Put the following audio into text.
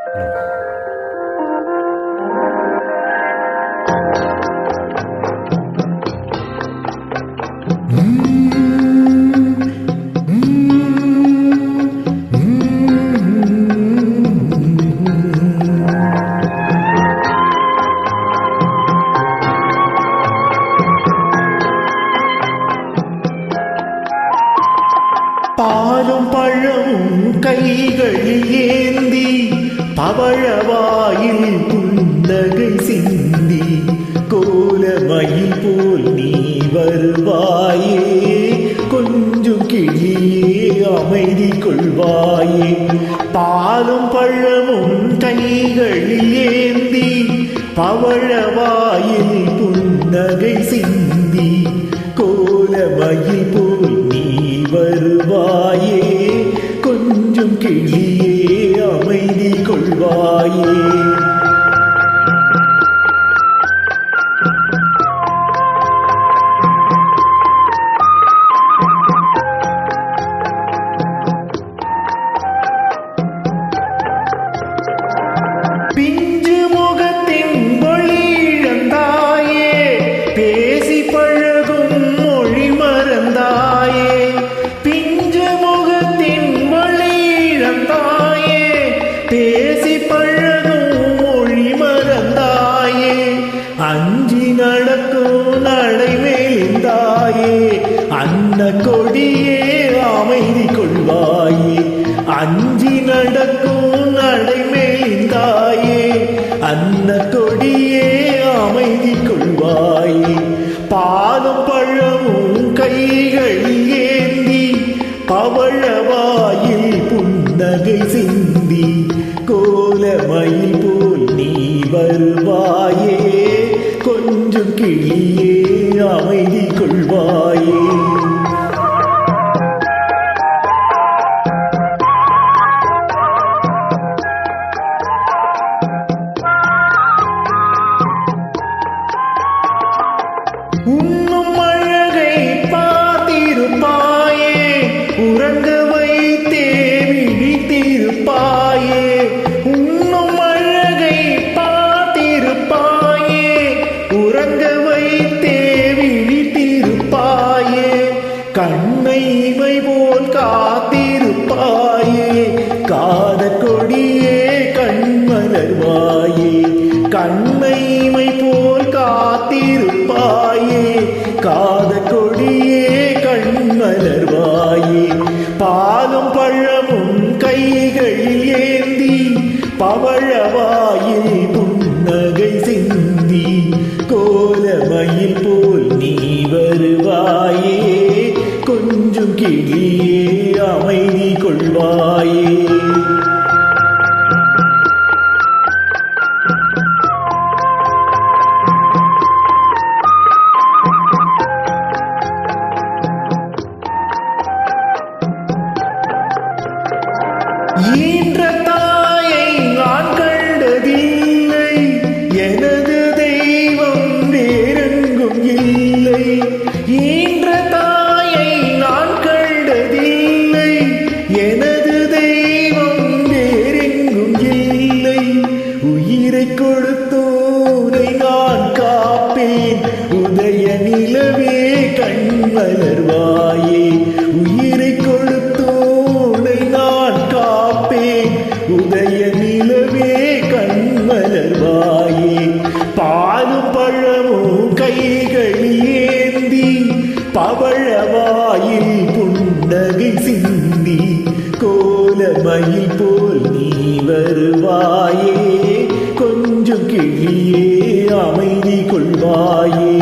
பாலும் பழமும் கைகளில் ஏந்தி பவழவாயில் புன்னகை சிந்தி கோலமயில் போல் நீ வருவாயே கொஞ்சம் கிளியே அமைதி கொள்வாயே. பாலும் பழமும் கைகளில் ஏந்தி பவழவாயில் புன்னகை சிந்தி கோலமயில் போல் நீ வருவாயே கொஞ்சம் கிளியே அமைதி கொள்வாயே. பிஞ்சு முகத்தின் ஒளி இழந்தாயே பேசி பழகும் மொழி மறந்தாயே. பிஞ்சு முகத்தின் ஒளி இழந்தாயே பேசி பழகும் மொழி மறந்தாயே. அஞ்சி நடக்கும் நடைமேலிந்தாயே அன்ன கொடியே அமைதி கொள்வாயே. அஞ்சி நடக்கும் நடைமேலிந்தாயே அன்ன கொடியே அமைதி கொள்வாயே. பாலும் பழமும் கைகளில் ஏந்தி பவழவாயில் புன்னகை சிந்தி கோலமயில் போல் நீ வருவாயே கொஞ்சம் கிளியே அமைதி கொள்வாயே. உண்ணும் அழகை பார்த்திருப்பாயே உறங்க வைத்தே விழித்திருப்பாயே. உண்ணும் அழகை பார்த்திருப்பாயே உறங்க வைத்தே விழித்திருப்பாயே. கண்ணை இமை போல் காத்திருப்பாயே காத கொடியே கண்மலர்வாயே. கண்ணை இமை போல் காத்திருப்பாயே காத கொடியே கண்மலர்வாயே. பாலும் பழமும் கைகளில் ஏந்தி பவழவாயில் புன்னகை சிந்தி கோலமயில் போல் நீ வருவாயே கொஞ்சம் கிளியே அமைதி கொள்வாயே. ஈன்ற தாயை நான் கண்டதில்லை எனது தெய்வம் வேறெங்கும் இல்லை. ஈன்ற தாயை நான் கண்டதில்லை எனது தெய்வம் வேறெங்கும் இல்லை. உயிரை கொடுத்தோரை நான் காப்பேன் உதய நிலவே கண்மலர்வாயே. உயிரை கொடுத்தோரை நான் காப்பேன் உதய நிலவே கண்மலர்வாயே. பாலும் பழமும் கைகளில் ஏந்தி பவழவாயில் புன்னகை சிந்தி கோலமயில் போல் நீ வருவாயே கொஞ்சம் கிளியே அமைதி கொள்வாயே.